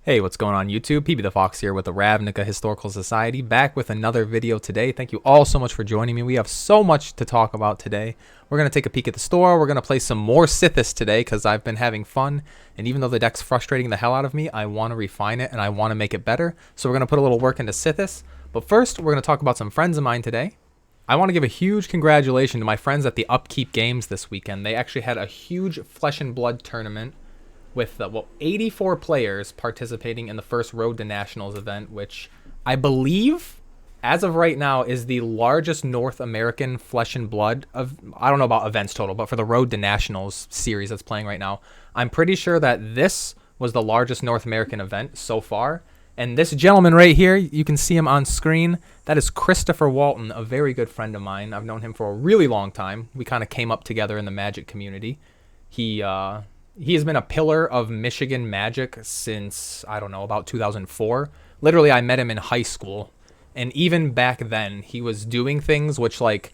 Hey, what's going on YouTube? PB the Fox here with the Ravnica Historical Society, back with another video today. Thank you all so much for joining me. We have so much to talk about today. We're going to take a peek at the store. We're going to play some more Sythis today because I've been having fun. And even though the deck's frustrating the hell out of me, I want to refine it and I want to make it better. So we're going to put a little work into Sythis. But first, we're going to talk about some friends of mine today. I want to give a huge congratulations to my friends at the Upkeep Games this weekend. They actually had a huge Flesh and Blood tournament with 84 players participating in the first Road to Nationals event, which I believe, as of right now, is the largest North American Flesh and Blood of, I don't know about events total, but for the Road to Nationals series that's playing right now, I'm pretty sure that this was the largest North American event so far. And this gentleman right here, you can see him on screen. That is Christopher Walton, a very good friend of mine. I've known him for a really long time. We kind of came up together in the Magic community. He has been a pillar of Michigan Magic since, I don't know, about 2004. Literally, I met him in high school. And even back then, he was doing things which, like,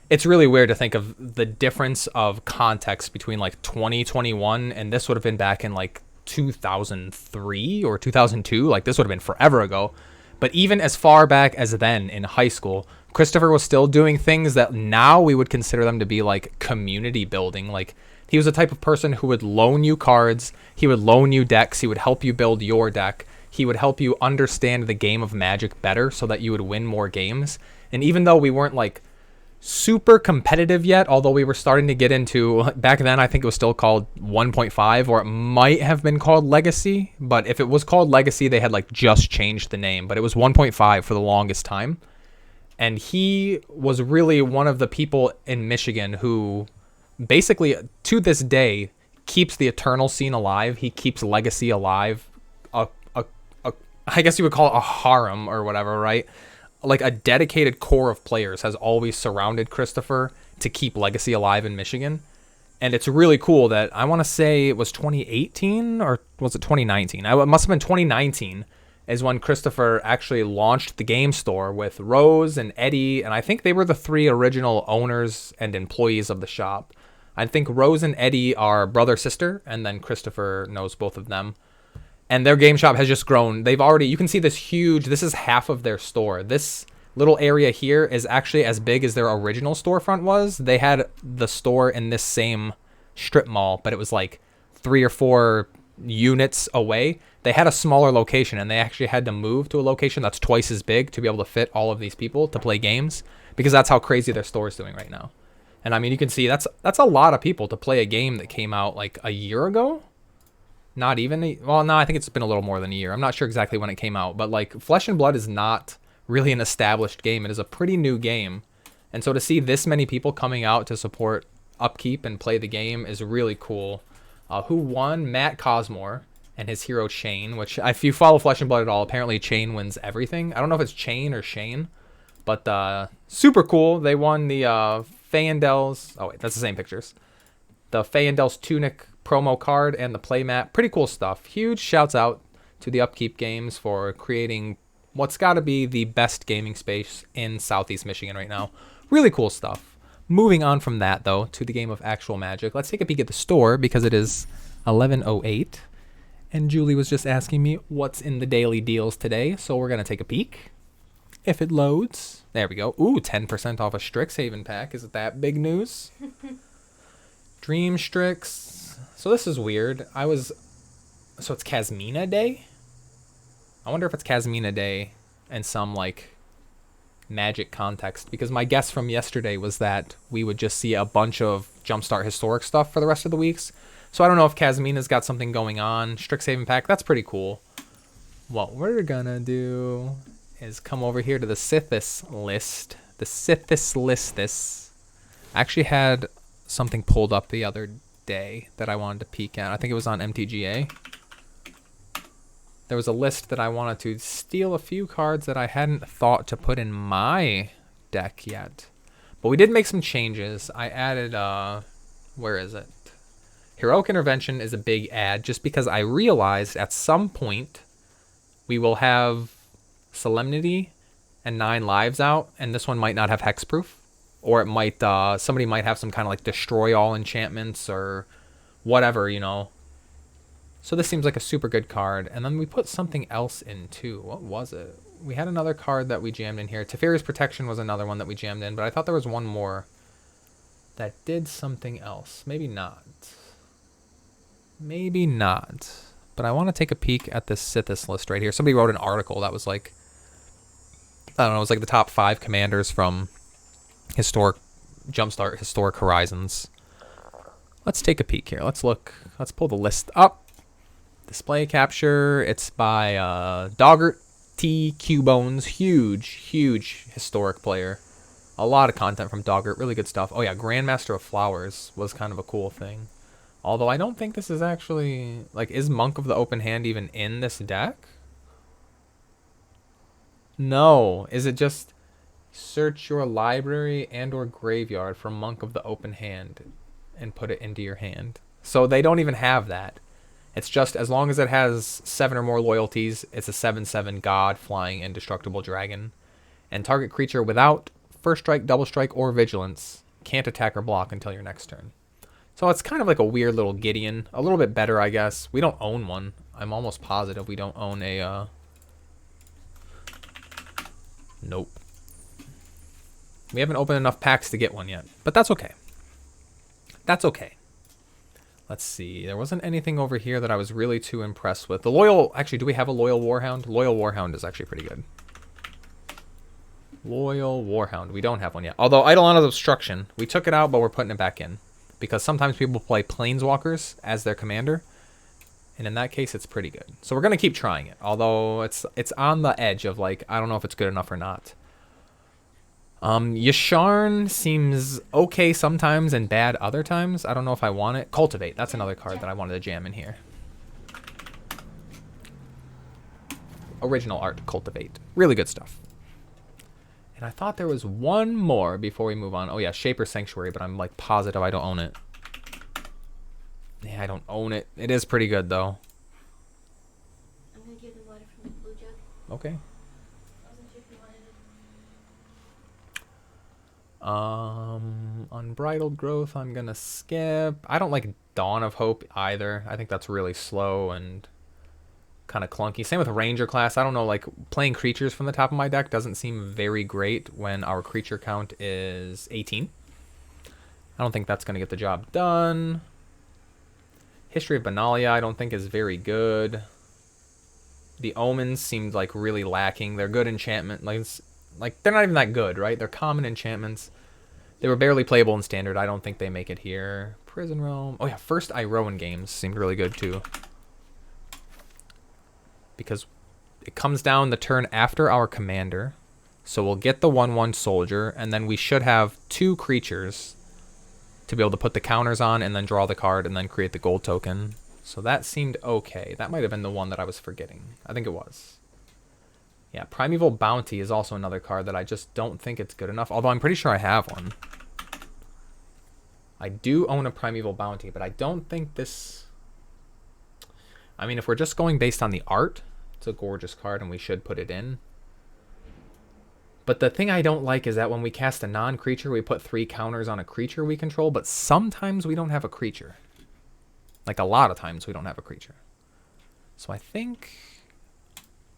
it's really weird to think of the difference of context between, like, 2021 and this would have been back in, like, 2003 or 2002. Like, this would have been forever ago. But even as far back as then in high school, Christopher was still doing things that now we would consider them to be, like, community building. Like, he was the type of person who would loan you cards, he would loan you decks, he would help you build your deck, he would help you understand the game of Magic better so that you would win more games. And even though we weren't like super competitive yet, although we were starting to get into, back then I think it was still called 1.5, or it might have been called Legacy, but if it was called Legacy they had like just changed the name, but it was 1.5 for the longest time. And he was really one of the people in Michigan who basically, to this day, keeps the Eternal scene alive. He keeps Legacy alive. I guess you would call it a harem or whatever, right? Like a dedicated core of players has always surrounded Christopher to keep Legacy alive in Michigan. And it's really cool that I want to say it was 2018 or was it 2019? It must have been 2019 is when Christopher actually launched the game store with Rose and Eddie. And I think they were the three original owners and employees of the shop. I think Rose and Eddie are brother-sister, and then Christopher knows both of them. And their game shop has just grown. They've already, you can see this huge, this is half of their store. This little area here is actually as big as their original storefront was. They had the store in this same strip mall, but it was like 3 or 4 units away. They had a smaller location, and they actually had to move to a location that's twice as big to be able to fit all of these people to play games, because that's how crazy their store is doing right now. And I mean, you can see that's a lot of people to play a game that came out like a year ago. Not even, well, no, I think it's been a little more than a year. I'm not sure exactly when it came out, but like Flesh and Blood is not really an established game. It is a pretty new game. And so to see this many people coming out to support Upkeep and play the game is really cool. Who won? Matt Cosmore and his hero Shane, which if you follow Flesh and Blood at all, apparently Shane wins everything. I don't know if it's Chain or Shane, but super cool. They won the Fayendel's, oh wait, that's the same pictures. The Fayendel's Tunic promo card and the playmat. Pretty cool stuff. Huge shouts out to the Upkeep Games for creating what's got to be the best gaming space in Southeast Michigan right now. Really cool stuff. Moving on from that, though, to the game of actual Magic. Let's take a peek at the store because it is 11:08. And Julie was just asking me what's in the daily deals today. So we're going to take a peek. If it loads. There we go. Ooh, 10% off a Strixhaven pack. Is it that big news? Dream Strix. So this is weird. So it's Kasmina Day? I wonder if it's Kasmina Day in some, like, Magic context. Because my guess from yesterday was that we would just see a bunch of Jumpstart Historic stuff for the rest of the weeks. So I don't know if Kasmina's got something going on. Strixhaven pack, that's pretty cool. What we're gonna do is come over here to the Sythis list. The Sythis list this. I actually had something pulled up the other day that I wanted to peek at. I think it was on MTGA. There was a list that I wanted to steal a few cards that I hadn't thought to put in my deck yet. But we did make some changes. I added, where is it? Heroic Intervention is a big add just because I realized at some point we will have Solemnity and 9 Lives out, and this one might not have hexproof, or it might somebody might have some kind of like destroy all enchantments or whatever, you know. So this seems like a super good card. And then we put something else in too. What was it? We had another card that we jammed in here. Teferi's Protection was another one that we jammed in, but I thought there was one more that did something else. Maybe not. Maybe not. But I want to take a peek at this Sythis list right here. Somebody wrote an article that was like, I don't know, it was like the top 5 commanders from Historic Jumpstart Historic Horizons. Let's take a peek here. Let's look. Let's pull the list up. Display capture. It's by Doggart T. Q-Bones. Huge historic player. A lot of content from Doggart. Really good stuff. Oh yeah, Grandmaster of Flowers was kind of a cool thing. Although I don't think this is actually... Like, is Monk of the Open Hand even in this deck? No. Is it just... Search your library and or graveyard for Monk of the Open Hand and put it into your hand. So they don't even have that. It's just as long as it has 7 or more loyalties, it's a 7/7 god flying indestructible dragon. And target creature without first strike, double strike, or vigilance can't attack or block until your next turn. So it's kind of like a weird little Gideon. A little bit better, I guess. We don't own one. I'm almost positive we don't own a... Nope. We haven't opened enough packs to get one yet. But that's okay. That's okay. Let's see. There wasn't anything over here that I was really too impressed with. The Loyal... Actually, do we have a Loyal Warhound? Loyal Warhound is actually pretty good. Loyal Warhound. We don't have one yet. Although Eidolon of Obstruction, we took it out, but we're putting it back in. Because sometimes people play Planeswalkers as their commander. And in that case, it's pretty good. So we're going to keep trying it. Although it's on the edge of like, I don't know if it's good enough or not. Yasharn seems okay sometimes and bad other times. I don't know if I want it. Cultivate. That's another card that I wanted to jam in here. Original art, Cultivate. Really good stuff. And I thought there was one more before we move on. Oh yeah, Shaper Sanctuary, but I'm like positive I don't own it. Yeah, I don't own it. It is pretty good though. I'm gonna give them water from the blue jug. Okay. I wasn't sure if you wanted it. Unbridled Growth I'm gonna skip. I don't like Dawn of Hope either. I think that's really slow and kind of clunky. Same with Ranger class. I don't know, like playing creatures from the top of my deck doesn't seem very great when our creature count is 18. I don't think that's going to get the job done. History of Benalia I don't think is very good. The Omens seemed like really lacking. They're good enchantment. Like they're not even that good, right? They're common enchantments. They were barely playable in Standard. I don't think they make it here. Prison Realm. Oh yeah, first Iroan Games seemed really good too. Because it comes down the turn after our commander. So we'll get the 1/1 soldier, and then we should have 2 creatures to be able to put the counters on and then draw the card and then create the gold token. So that seemed okay. That might have been the one that I was forgetting. I think it was. Yeah, Primeval Bounty is also another card that I just don't think it's good enough, although I'm pretty sure I have one. I do own a Primeval Bounty, but I don't think this... I mean, if we're just going based on the art, it's a gorgeous card and we should put it in. But the thing I don't like is that when we cast a non-creature, we put 3 counters on a creature we control, but sometimes we don't have a creature. Like a lot of times we don't have a creature. So I think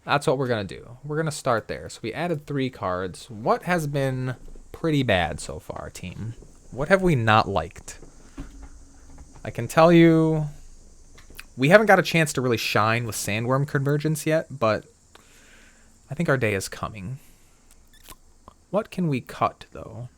that's what we're going to do. We're going to start there. So we added 3 cards. What has been pretty bad so far, team? What have we not liked? I can tell you... We haven't got a chance to really shine with Sandworm Convergence yet, but I think our day is coming. What can we cut, though?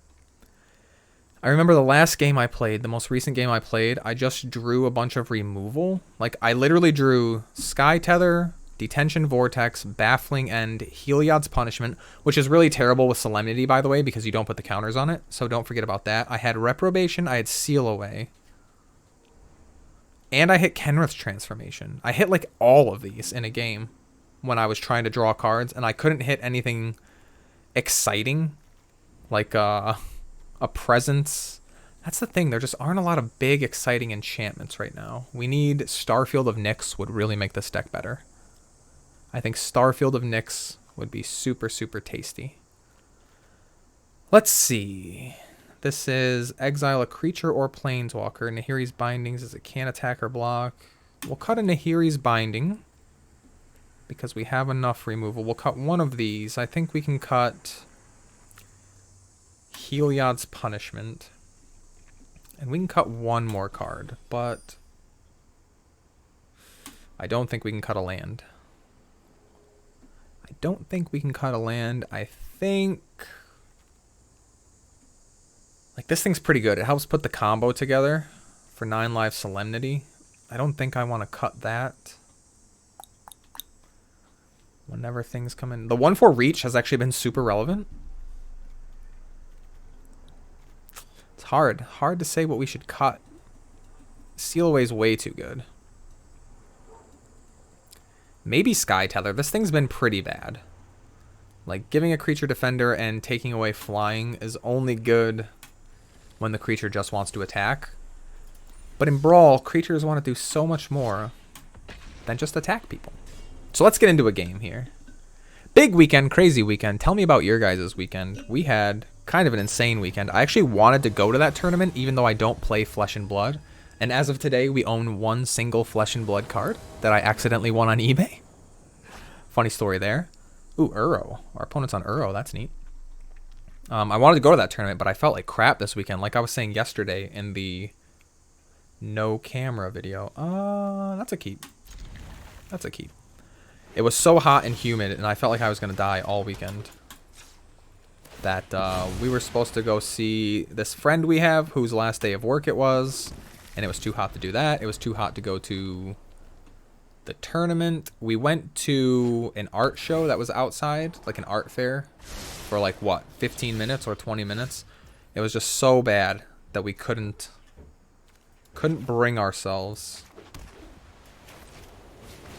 I remember the last game I played, the most recent game I played, I just drew a bunch of removal. Like, I literally drew Sky Tether, Detention Vortex, Baffling End, Heliod's Punishment, which is really terrible with Solemnity, by the way, because you don't put the counters on it, so don't forget about that. I had Reprobation, I had Seal Away. And I hit Kenrith's Transformation. I hit like all of these in a game when I was trying to draw cards, and I couldn't hit anything exciting like a Presence. That's the thing. There just aren't a lot of big, exciting enchantments right now. We need Starfield of Nyx would really make this deck better. I think Starfield of Nyx would be super, super tasty. Let's see. This is exile a creature or planeswalker. Nahiri's Bindings is it can't attack or block. We'll cut a Nahiri's Binding because we have enough removal. We'll cut one of these. I think we can cut Heliod's Punishment. And we can cut one more card, but I don't think we can cut a land. I don't think we can cut a land. I think... like, this thing's pretty good. It helps put the combo together for 9 life Solemnity. I don't think I want to cut that. Whenever things come in. The 1/4 reach has actually been super relevant. It's hard. Hard to say what we should cut. Seal Away's way too good. Maybe Sky Tether. This thing's been pretty bad. Like, giving a creature defender and taking away flying is only good when the creature just wants to attack. But in Brawl, creatures want to do so much more than just attack people. So let's get into a game here. Big weekend, crazy weekend. Tell me about your guys' weekend. We had kind of an insane weekend. I actually wanted to go to that tournament even though I don't play Flesh and Blood. And as of today, we own one single Flesh and Blood card that I accidentally won on eBay. Funny story there. Ooh, Uro. Our opponent's on Uro. That's neat. I wanted to go to that tournament, but I felt like crap this weekend. Like I was saying yesterday in the no camera video. That's a keep. That's a keep. It was so hot and humid, and I felt like I was going to die all weekend. That we were supposed to go see this friend we have, whose last day of work it was, and it was too hot to do that. It was too hot to go to the tournament. We went to an art show that was outside, like an art fair, for like, what, 15 minutes or 20 minutes? It was just so bad that we couldn't bring ourselves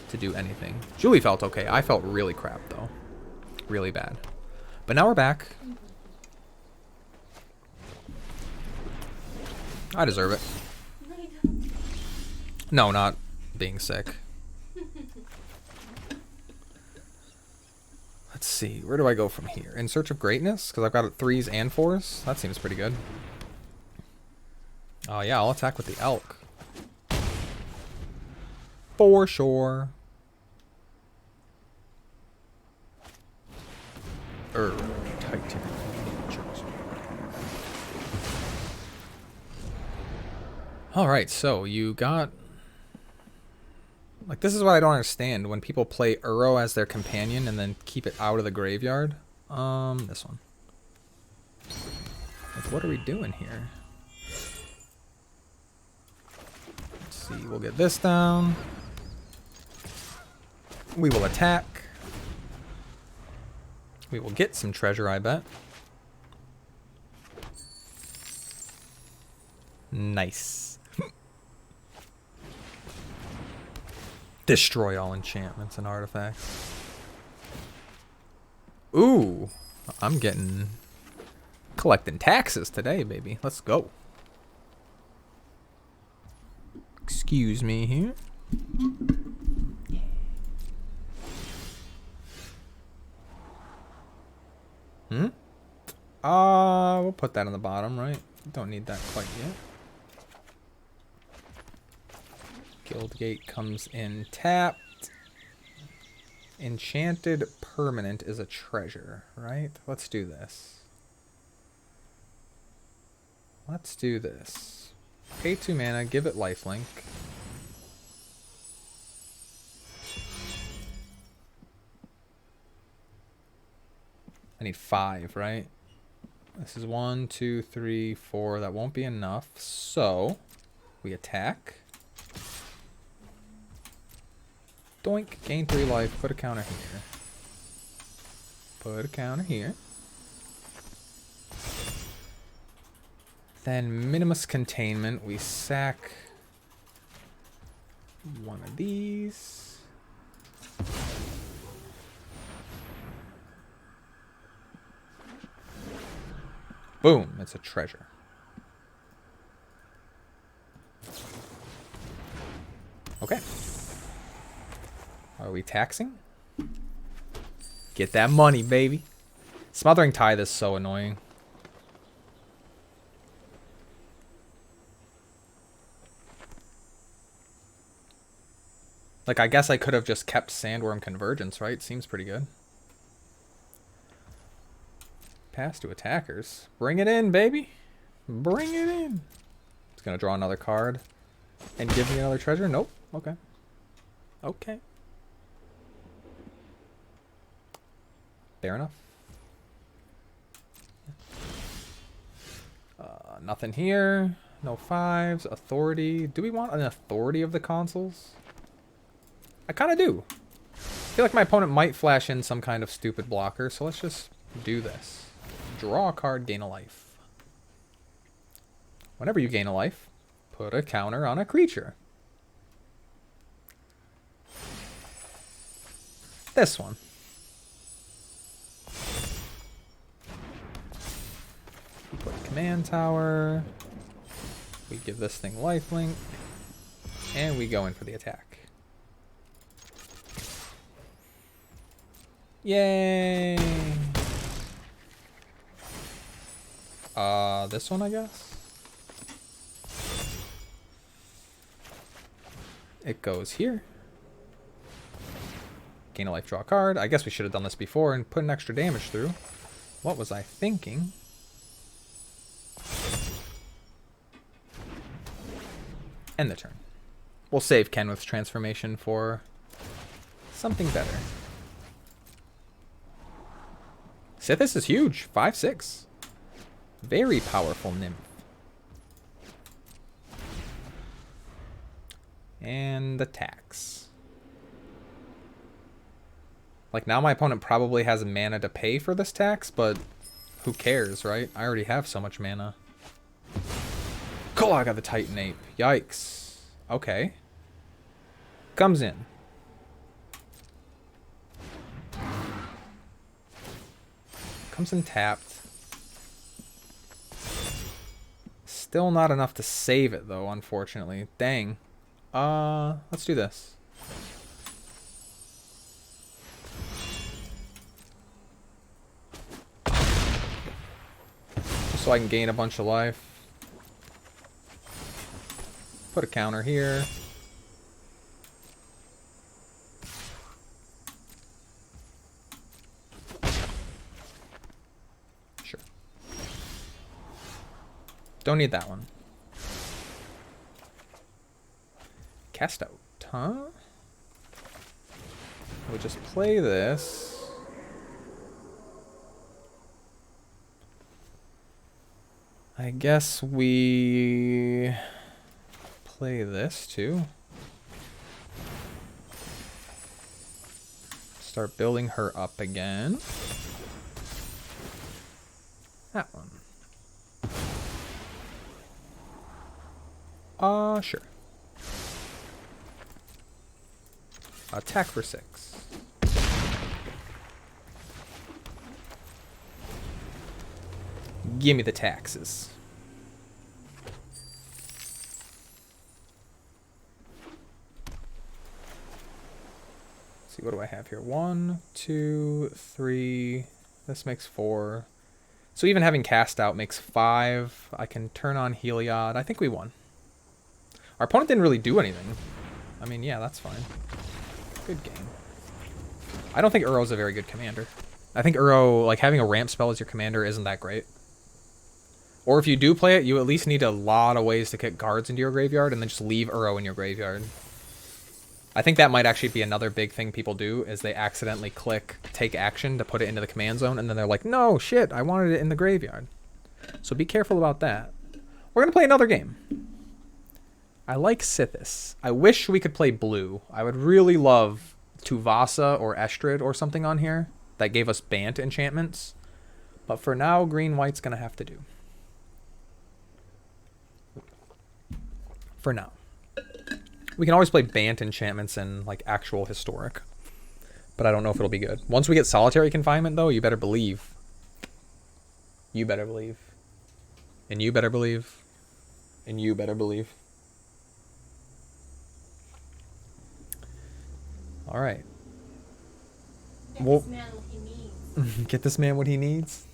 to do anything. Julie felt okay. I felt really crap, though. Really bad. But now we're back. I deserve it. No, you don't. No, not being sick. Let's see. Where do I go from here? In Search of Greatness? Because I've got 3s and 4s. That seems pretty good. Oh, yeah. I'll attack with the Elk. For sure. Titan. Alright, so you got... like, this is what I don't understand. When people play Uro as their companion and then keep it out of the graveyard. This one. Like, what are we doing here? Let's see, we'll get this down. We will attack. We will get some treasure, I bet. Nice. Destroy all enchantments and artifacts. Ooh, I'm getting collecting taxes today, baby. Let's go. Excuse me here. We'll put that on the bottom, right? Don't need that quite yet. Guildgate comes in tapped. Enchanted Permanent is a treasure, right? Let's do this. Let's do this. Pay 2 mana, give it lifelink. I need 5, right? This is 1, 2, 3, 4. That won't be enough. So, we attack. Doink. Gain 3 life. Put a counter here. Put a counter here. Then Minimus Containment. We sack one of these. Boom. It's a treasure. Okay. Are we taxing? Get that money, baby. Smothering Tithe is so annoying. Like, I guess I could have just kept Sandworm Convergence, right? Seems pretty good. Pass to attackers. Bring it in, baby. Bring it in. It's going to draw another card. And give me another treasure? Nope. Okay. Okay. Fair enough. Nothing here. No fives. Authority. Do we want an authority of the consoles? I kind of do. I feel like my opponent might flash in some kind of stupid blocker, so let's just do this. Draw a card, gain a life. Whenever you gain a life, put a counter on a creature. This one. We put command tower. We give this thing lifelink. And we go in for the attack. Yay! This one, I guess? It goes here. Gain a life, draw a card. I guess we should have done this before and put an extra damage through. What was I thinking? End the turn. We'll save Kenwith's transformation for something better. Sythis is huge. 5/6. Very powerful nymph. And attacks. Like, now my opponent probably has mana to pay for this tax, but who cares, right? I already have so much mana. Cool, I got the Titan Ape. Yikes. Okay. Comes in. Comes in tapped. Still not enough to save it, though, unfortunately. Dang. Let's do this. Just so I can gain a bunch of life. Put a counter here. Sure. Don't need that one. Cast out, huh? We'll just play this. I guess we play this too. Start building her up again. That one. Sure. Attack for 6. Give me the taxes. Let's see, what do I have here? 1, 2, 3. This makes 4. So even having cast out makes 5. I can turn on Heliod. I think we won. Our opponent didn't really do anything. I mean, yeah, that's fine. Good game. I don't think Uro's a very good commander. I think Uro, like, having a ramp spell as your commander isn't that great. Or if you do play it, you at least need a lot of ways to kick cards into your graveyard and then just leave Uro in your graveyard. I think that might actually be another big thing people do, is they accidentally click take action to put it into the command zone, and then they're like, no, shit, I wanted it in the graveyard. So be careful about that. We're going to play another game. I like Sythis. I wish we could play blue. I would really love Tuvasa or Estrid or something on here that gave us Bant enchantments. But for now, green-white's going to have to do. For now. We can always play Bant enchantments in, like, actual historic. But I don't know if it'll be good. Once we get solitary confinement, though, you better believe. You better believe. And you better believe. And you better believe. All right. Get this man what he needs. Get this man what he needs.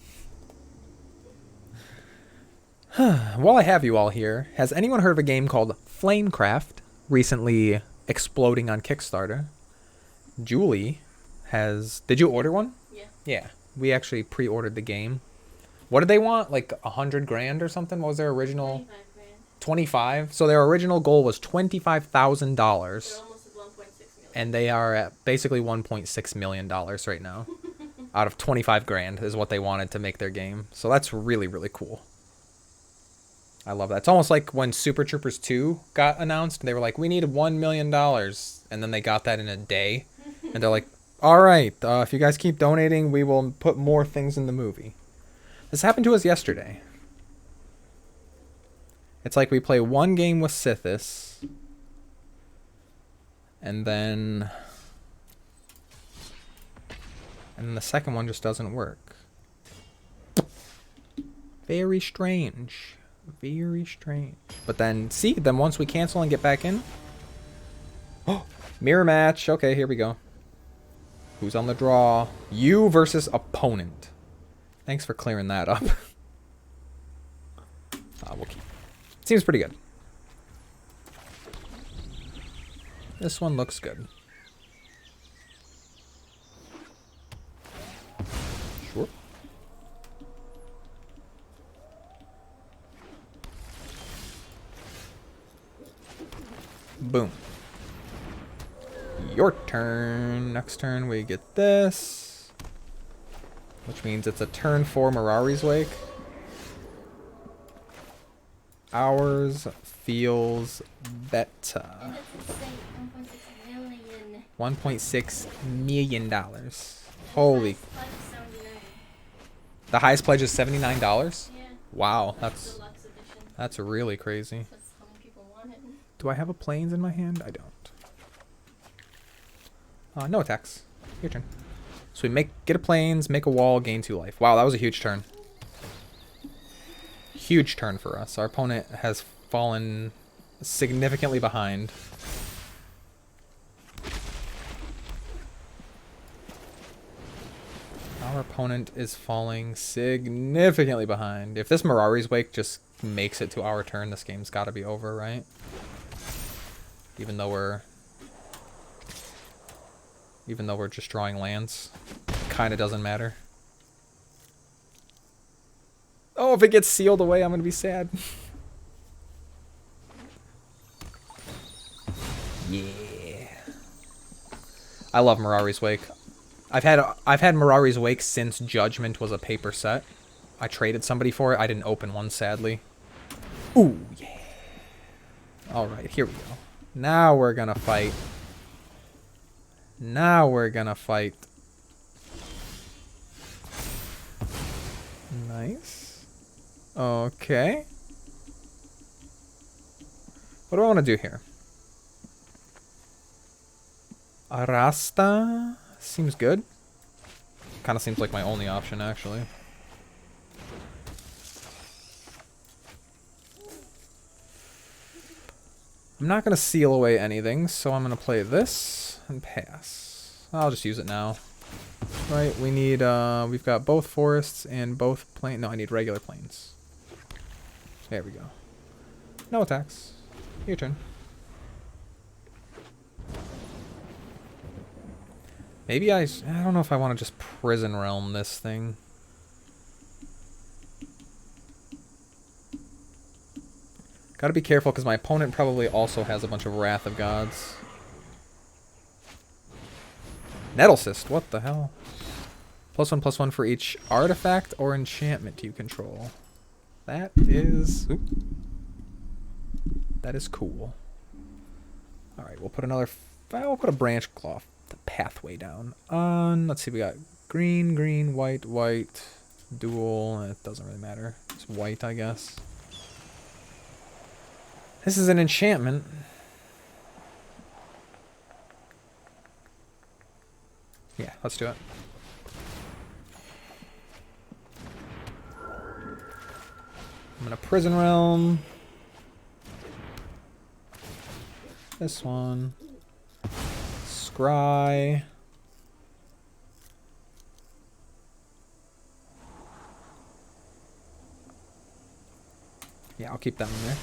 While I have you all here, has anyone heard of a game called Flamecraft? Recently exploding on Kickstarter. Julie has... Did you order one? Yeah. Yeah. We actually pre-ordered the game. What did they want? Like 100 grand or something? What was their original? 25 grand. 25? So their original goal was $25,000. They're almost at 1.6 million. And they are at basically $1.6 million right now. Out of 25 grand is what they wanted to make their game. So that's really, really cool. I love that. It's almost like when Super Troopers 2 got announced. They were like, we need $1 million. And then they got that in a day. And they're like, all right, if you guys keep donating, we will put more things in the movie. This happened to us yesterday. It's like we play one game with Sythis. And then the second one just doesn't work. Very strange. Very strange. But then, see, then once we cancel and get back in. Oh, mirror match. Okay, here we go. Who's on the draw? You versus opponent. Thanks for clearing that up. We'll keep. Seems pretty good. This one looks good. Sure. Boom. Your turn. Next turn we get this. Which means it's a turn for Mirari's Wake. Ours feels better. And that's insane. 1.6 million. $1.6 million. Holy. Highest pledge is 79. The highest pledge is $79? Yeah. Wow, That's deluxe edition. that's really crazy. That's how many people want it. Do I have a planes in my hand? I don't. No attacks. Your turn. So we get a planes, make a wall, gain 2 life. Wow, that was a huge turn. Huge turn for us. Our opponent has fallen significantly behind. Our opponent is falling significantly behind. If this Mirari's Wake just makes it to our turn, this game's got to be over, right? Even though we're just drawing lands, kind of doesn't matter. Oh, if it gets sealed away, I'm gonna be sad. Yeah. I love Mirari's Wake. I've had Mirari's Wake since Judgment was a paper set. I traded somebody for it. I didn't open one, sadly. Ooh, yeah. All right, here we go. Now we're gonna fight. Now we're gonna fight. Nice. Okay. What do I want to do here? Arasta seems good. Kind of seems like my only option, actually. I'm not going to seal away anything, so I'm going to play this and pass. I'll just use it now. Right, we need, we've got both forests and both plains. No, I need regular plains. There we go. No attacks. Your turn. Maybe I don't know if I want to just Prison Realm this thing. Gotta be careful because my opponent probably also has a bunch of Wrath of Gods. Nettle Cyst, what the hell? +1/+1 for each artifact or enchantment you control. That is... Oop. That is cool. Alright, we'll put another... We'll put a branch cloth, the pathway down. Let's see, we got green, green, white, white, dual. It doesn't really matter. It's white, I guess. This is an enchantment. Yeah, let's do it. I'm gonna Prison Realm. This one. Scry. Yeah, I'll keep that one there.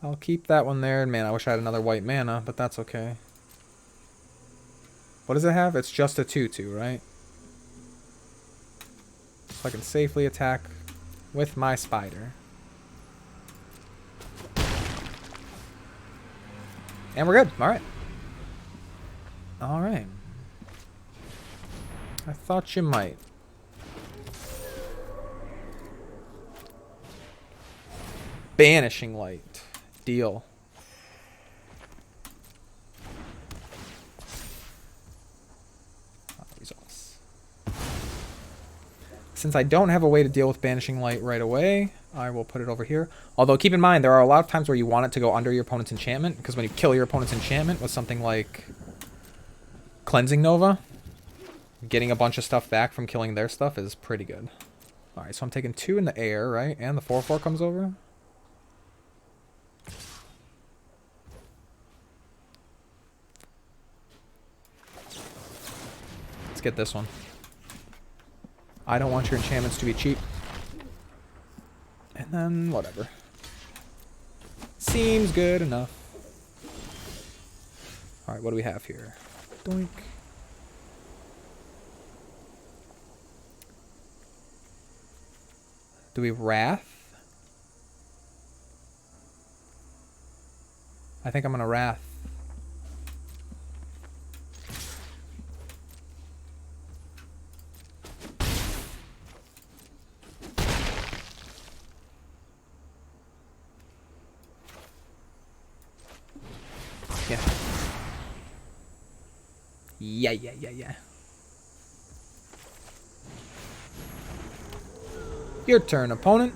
I'll keep that one there. Man, I wish I had another white mana, but that's okay. What does it have? It's just a 2/2, right? So I can safely attack with my spider. And we're good. Alright. Alright. I thought you might. Banishing Light. Deal. Results. Since I don't have a way to deal with Banishing Light right away, I will put it over here. Although, keep in mind, there are a lot of times where you want it to go under your opponent's enchantment, because when you kill your opponent's enchantment with something like Cleansing Nova, getting a bunch of stuff back from killing their stuff is pretty good. Alright, so I'm taking 2 in the air, right? And the 4/4 comes over. Let's get this one. I don't want your enchantments to be cheap. And then, whatever. Seems good enough. Alright, what do we have here? Doink. Do we Wrath? I think I'm gonna Wrath. Yeah. Your turn, opponent.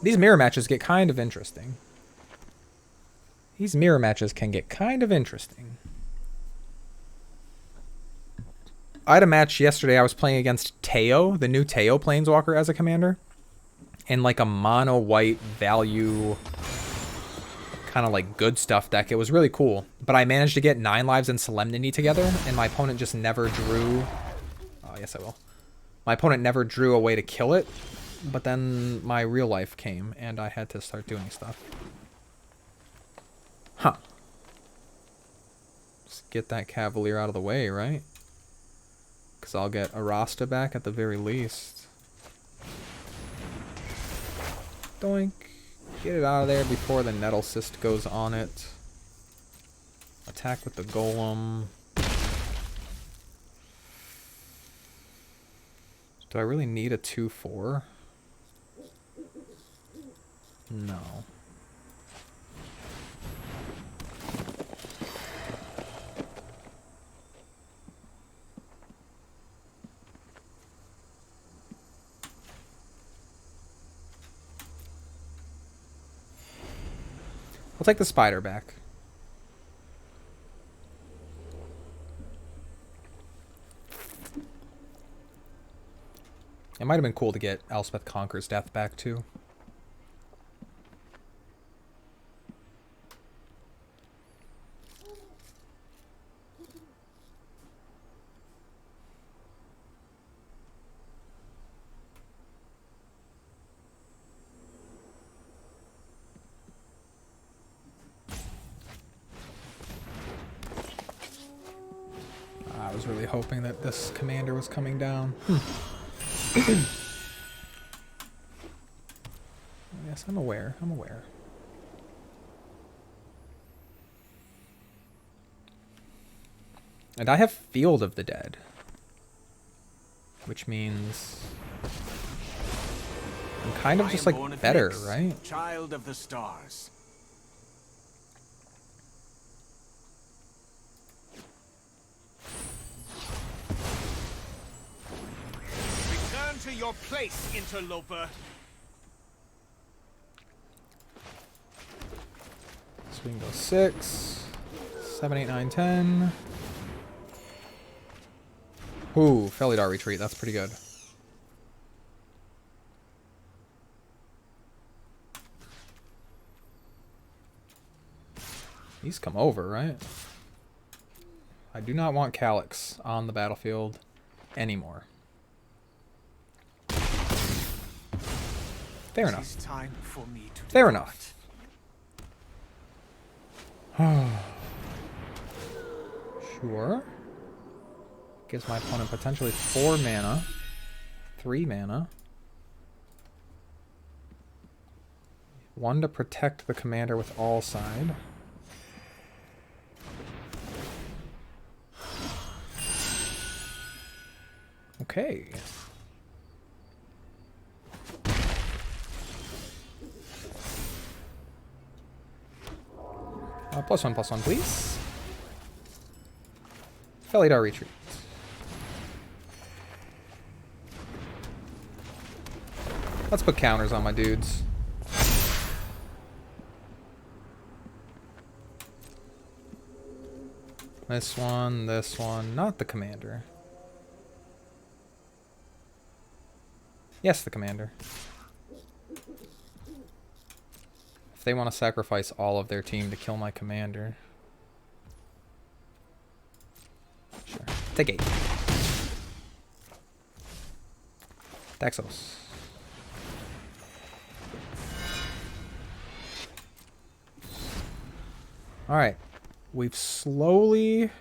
These mirror matches get kind of interesting. These mirror matches can get kind of interesting. I had a match yesterday. I was playing against Teo, the new Teo Planeswalker as a commander. In like a mono white value kind of like good stuff deck. It was really cool. But I managed to get 9 lives and Solemnity together, and my opponent just never drew... Oh, yes I will. My opponent never drew a way to kill it, but then my real life came, and I had to start doing stuff. Huh. Just get that Cavalier out of the way, right? Because I'll get Arasta back at the very least. Doink. Get it out of there before the Nettle Cyst goes on it. Attack with the Golem. Do I really need a 2/4? No. We'll take the spider back. It might have been cool to get Elspeth Conquer's Death back too. I was really hoping that this commander was coming down. Yes, I'm aware. I'm aware. And I have Field of the Dead, which means I'm kind of just like better, right? Child of the stars. Return to your place, interloper. So we can go 6, 7, 8, 9, 10. Ooh, Felidar Retreat. That's pretty good. He's come over, right? I do not want Calyx on the battlefield anymore. Fair enough. Time for me to Fair enough. Sure. Gives my opponent potentially 4 mana. 3 mana. 1 to protect the commander with all side. Okay. +1/+1, please. Felidar retreat. Let's put counters on my dudes. This one, not the commander. Yes, the commander. If they want to sacrifice all of their team to kill my commander. Sure. Take 8. Daxos. Alright. We've slowly...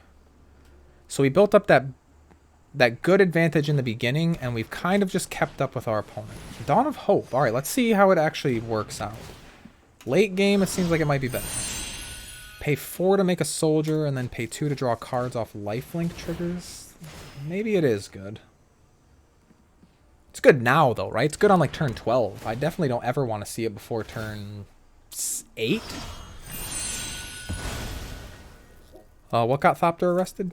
So we built up that good advantage in the beginning, and we've kind of just kept up with our opponent. Dawn of Hope. Alright, let's see how it actually works out. Late game, it seems like it might be better. Pay 4 to make a soldier, and then pay 2 to draw cards off lifelink triggers. Maybe it is good. It's good now, though, right? It's good on, like, turn 12. I definitely don't ever want to see it before turn 8. What got Thopter arrested?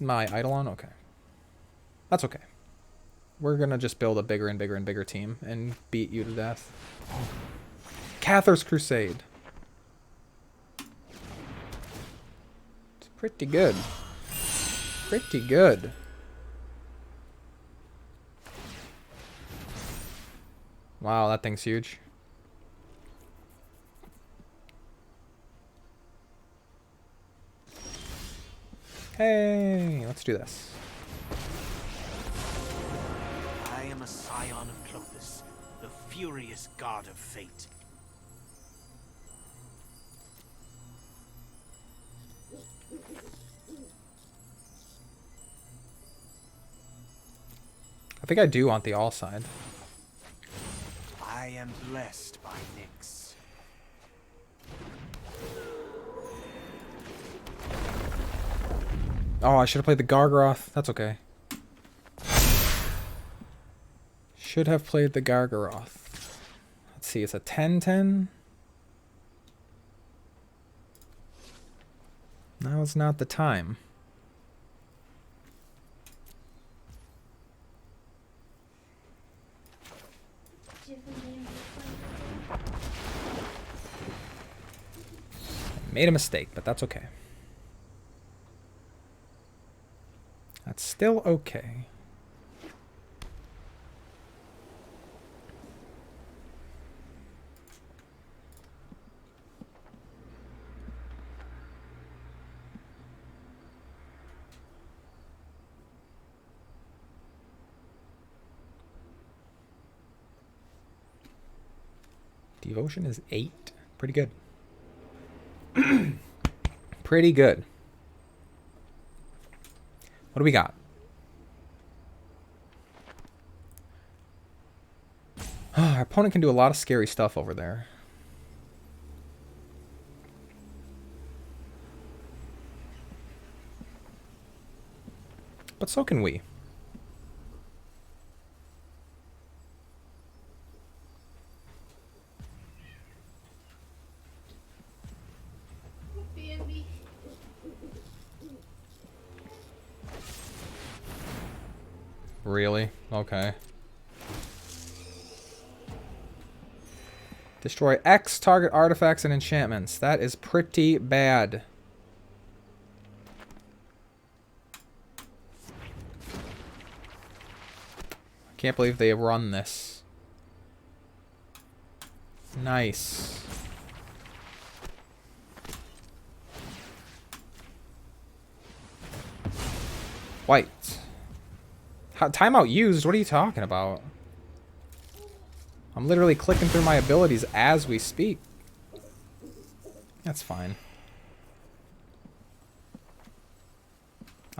My Eidolon? Okay. That's okay. We're gonna just build a bigger and bigger and bigger team and beat you to death. Cathar's Crusade. It's pretty good. Pretty good. Wow, that thing's huge. Hey, let's do this. I am a scion of Clothis, the furious god of fate. I think I do want the all side. I am blessed by Nyx. Oh, I should have played the Gargaroth. That's okay. Should have played the Gargaroth. Let's see, it's a 10/10. Now is not the time. Do you have a name I made a mistake, but that's okay. That's still okay. Devotion is 8. Pretty good. Pretty good. What do we got? Our opponent can do a lot of scary stuff over there. But so can we. BNB? Really? Okay. Destroy X target artifacts and enchantments. That is pretty bad. I can't believe they run this. Nice. White. Timeout used? What are you talking about? I'm literally clicking through my abilities as we speak. That's fine.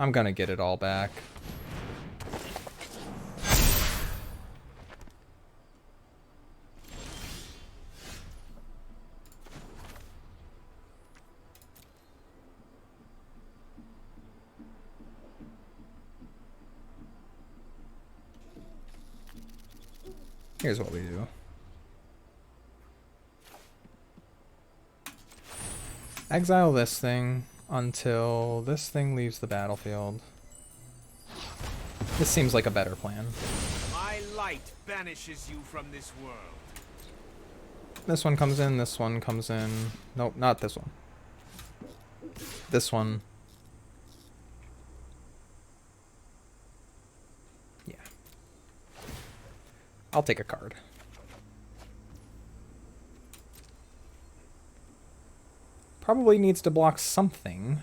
I'm gonna get it all back. Here's what we do. Exile this thing until this thing leaves the battlefield. This seems like a better plan. My light banishes you from this world. This one comes in, this one comes in. Nope, not this one. This one. Yeah. I'll take a card. Probably needs to block something.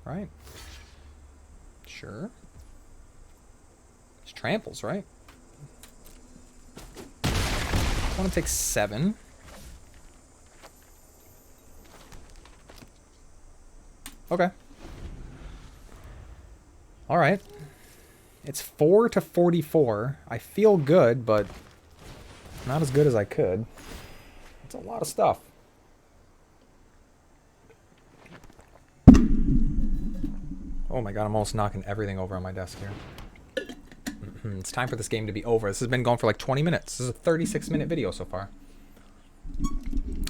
Right? Sure. It's tramples, right? I want to take 7. Okay. Alright. It's 4 to 44. I feel good, but not as good as I could. It's a lot of stuff. Oh my god, I'm almost knocking everything over on my desk here. It's time for this game to be over. This has been going for like 20 minutes. This is a 36-minute video so far.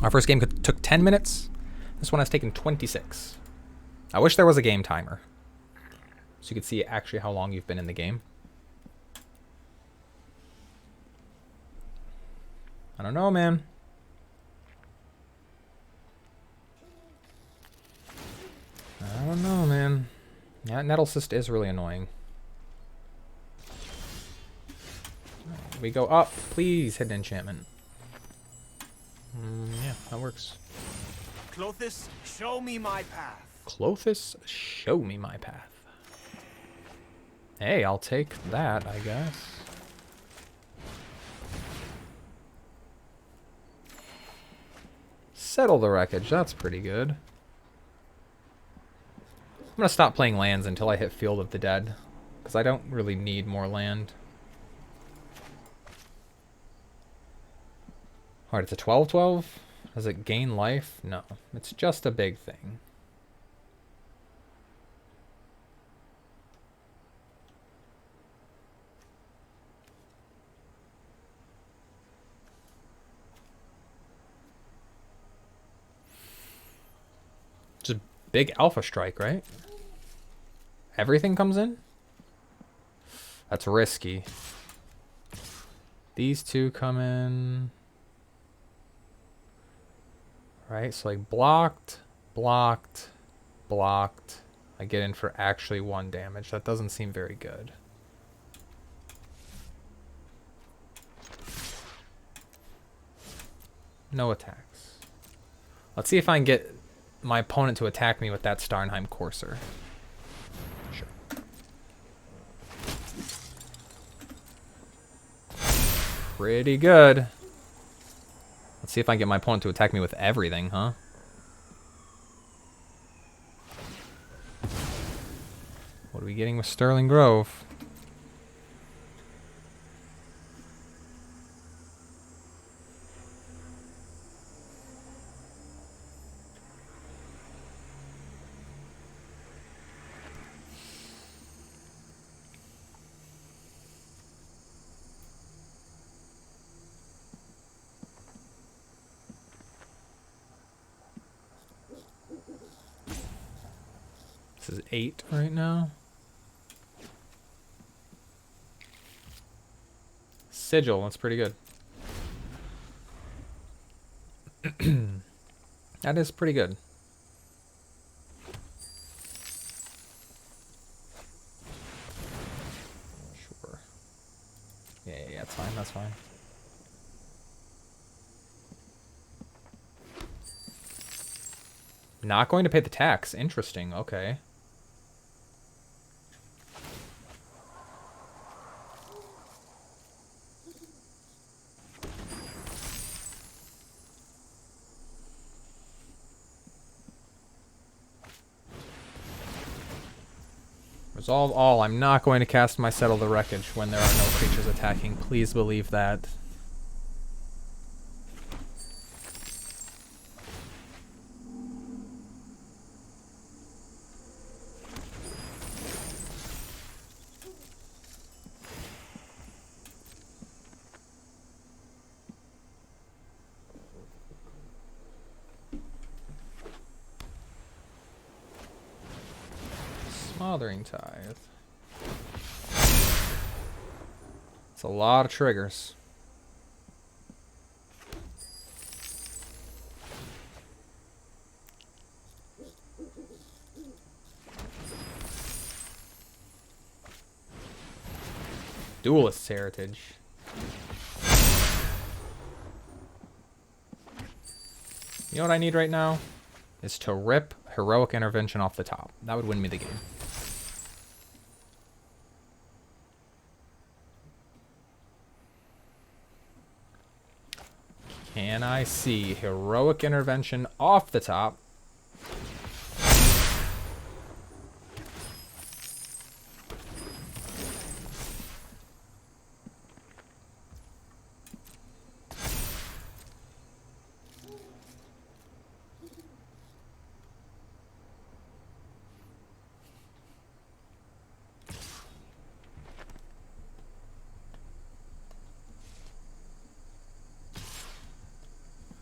Our first game took 10 minutes. This one has taken 26. I wish there was a game timer, so you could see actually how long you've been in the game. I don't know, man. I don't know, man. Yeah, Nettle Cyst is really annoying. We go up. Please, hidden enchantment. Yeah, that works. Clothis, show me my path. Clothis, show me my path. Hey, I'll take that, I guess. Settle the wreckage. That's pretty good. I'm going to stop playing lands until I hit Field of the Dead, because I don't really need more land. Alright, it's a 12/12. Does it gain life? No. It's just a big thing. Just big alpha strike, right? Everything comes in? That's risky. These two come in. Right, so like blocked, blocked, blocked. I get in for actually 1 damage. That doesn't seem very good. No attacks. Let's see if I can get my opponent to attack me with that Starnheim Courser. Sure. Pretty good. Let's see if I can get my opponent to attack me with everything, huh? What are we getting with Sterling Grove? This is 8 right now. Sigil, that's pretty good. That is pretty good. Sure. Yeah, that's fine, that's fine. Not going to pay the tax. Interesting, okay. Resolve all. I'm not going to cast my Settle the Wreckage when there are no creatures attacking. Please believe that. Smothering Tithe. It's a lot of triggers. Duelist's Heritage. You know what I need right now? Is to rip Heroic Intervention off the top. That would win me the game. Can I see Heroic Intervention off the top?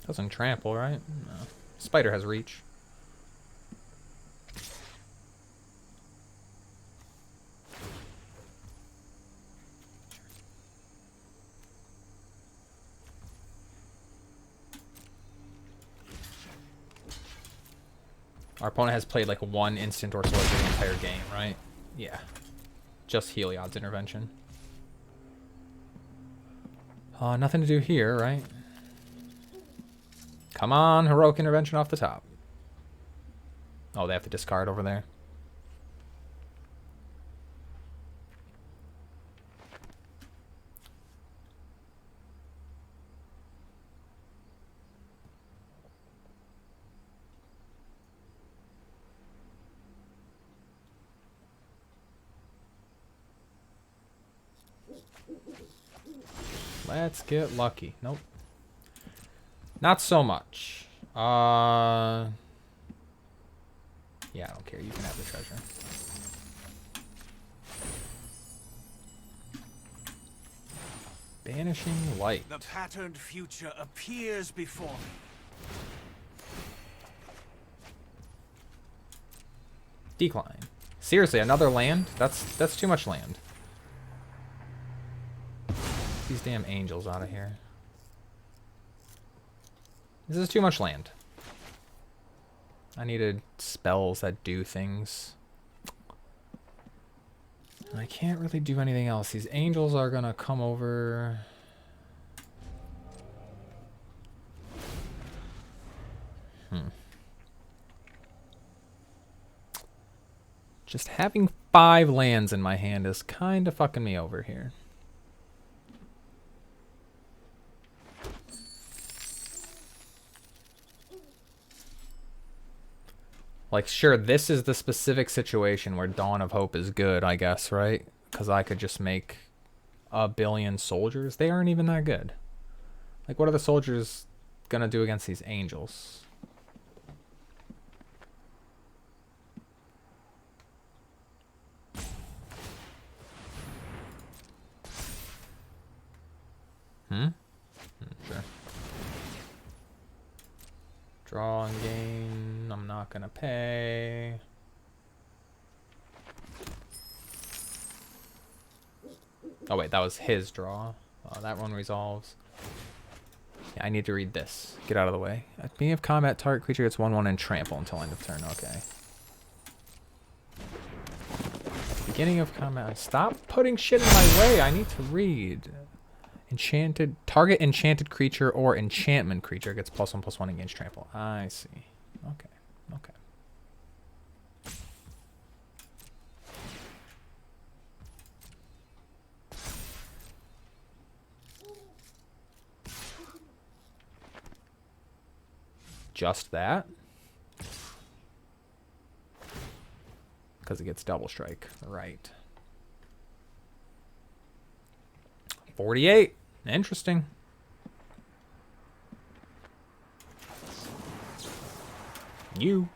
Doesn't trample, right? No. Spider has reach. Our opponent has played like one instant or sorcery the entire game, right? Yeah. Just Heliod's Intervention. Nothing to do here, right? Come on, Heroic Intervention off the top. Oh, they have to discard over there. Let's get lucky. Nope. Not so much. Yeah, I don't care. You can have the treasure. Banishing Light. The patterned future appears before me. Decline. Seriously, another land? That's too much land. These damn angels out of here. This is too much land. I needed spells that do things. And I can't really do anything else. These angels are gonna come over. Just having 5 lands in my hand is kind of fucking me over here. Like, sure, this is the specific situation where Dawn of Hope is good, I guess, right? Because I could just make a billion soldiers. They aren't even that good. Like, what are the soldiers gonna do against these angels? Sure. Draw and gain. I'm not gonna pay. Oh wait, that was his draw. That one resolves. Yeah, I need to read this. Get out of the way. At beginning of combat, target creature gets 1/1 and trample until end of turn. Okay. Beginning of combat. Stop putting shit in my way. I need to read. Enchanted. Target enchanted creature or enchantment creature gets +1/+1 against trample. I see. Okay. Okay. Just that? because it gets double strike. Right. 48. Interesting. You.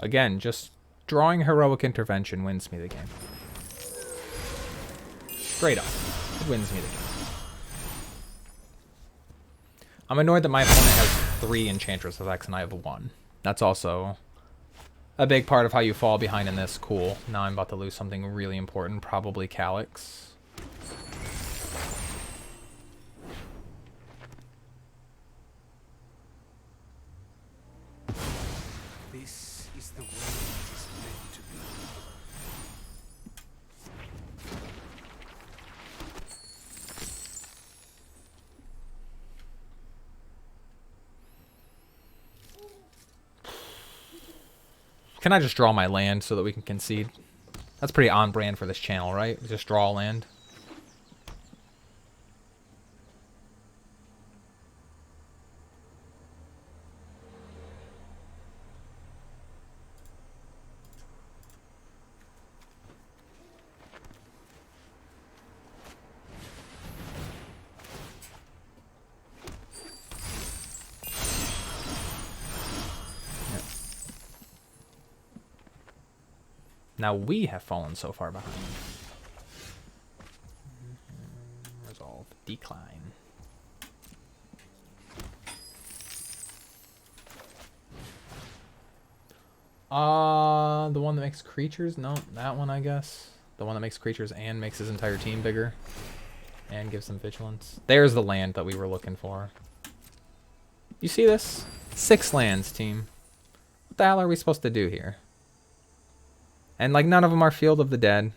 Again, just drawing heroic intervention wins me the game. Straight up. It wins me the game. I'm annoyed that my opponent has 3 Enchantress effects and I have 1. That's also a big part of how you fall behind in this. Cool. Now I'm about to lose something really important, probably Calyx. This is the way it is meant to be. Can I just draw my land so that we can concede? That's pretty on brand for this channel, right? Just draw land. Now we have fallen so far behind. Resolve. Decline. The one that makes creatures? No, that one, I guess. The one that makes creatures and makes his entire team bigger. And gives them vigilance. There's the land that we were looking for. You see this? 6 lands, team. What the hell are we supposed to do here? And, like, none of them are Field of the Dead.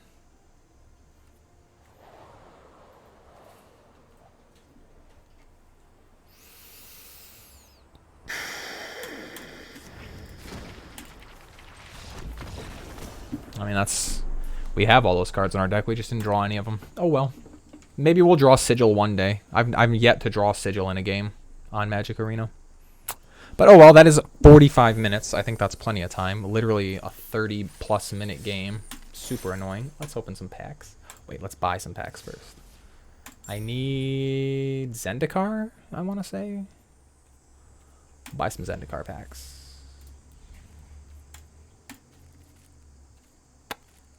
I mean, that's... We have all those cards in our deck. We just didn't draw any of them. Oh, well. Maybe we'll draw Sigil one day. I've yet to draw Sigil in a game on Magic Arena. But oh well, that is 45 minutes. I think that's plenty of time. Literally a 30-plus minute game. Super annoying. Let's open some packs. Wait, let's buy some packs first. I need Zendikar, I want to say. Buy some Zendikar packs.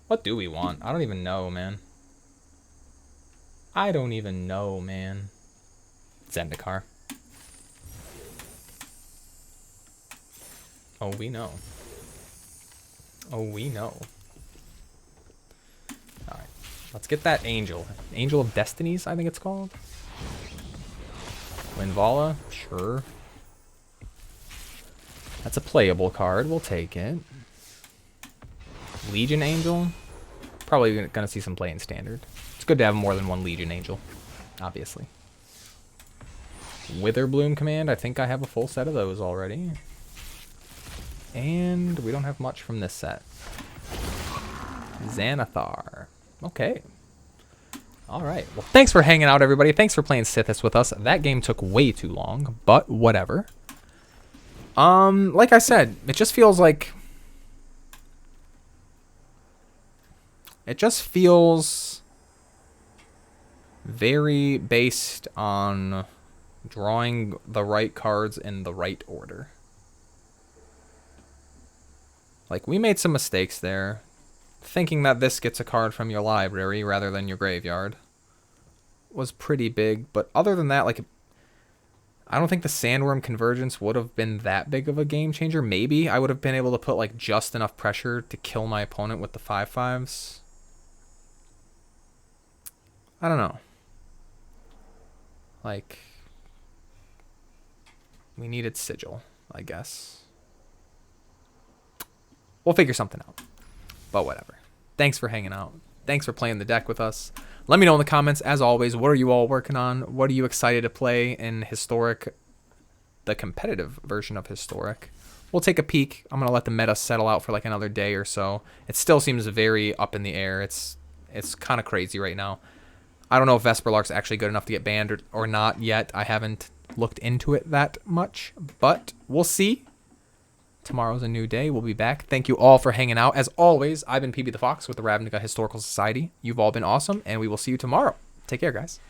What do we want? I don't even know, man. I don't even know, man. Zendikar. Oh, we know. Oh, we know. Alright. Let's get that Angel. Angel of Destinies, I think it's called. Linvala, sure. That's a playable card. We'll take it. Legion Angel. Probably gonna see some play in Standard. It's good to have more than one Legion Angel, obviously. Witherbloom Command. I think I have a full set of those already. And we don't have much from this set. Xanathar. Okay. Alright. Well, thanks for hanging out, everybody. Thanks for playing Sythis with us. That game took way too long, but whatever. Like I said, it just feels like... It just feels very based on drawing the right cards in the right order. Like, we made some mistakes there. Thinking that this gets a card from your library rather than your graveyard was pretty big. But other than that, like, I don't think the Sandworm Convergence would have been that big of a game changer. Maybe I would have been able to put, like, just enough pressure to kill my opponent with the 5/5s. I don't know. Like, we needed Sigil, I guess. We'll figure something out. But whatever. Thanks for hanging out. Thanks for playing the deck with us. Let me know in the comments, as always, what are you all working on? What are you excited to play in Historic, the competitive version of Historic? We'll take a peek. I'm going to let the meta settle out for like another day or so. It still seems very up in the air. It's kind of crazy right now. I don't know if Vesperlark's actually good enough to get banned or not yet. I haven't looked into it that much, but we'll see. Tomorrow's a new day. We'll be back. Thank you all for hanging out. As always, I've been PB the Fox with the Ravnica Historical Society. You've all been awesome, and we will see you tomorrow. Take care, guys.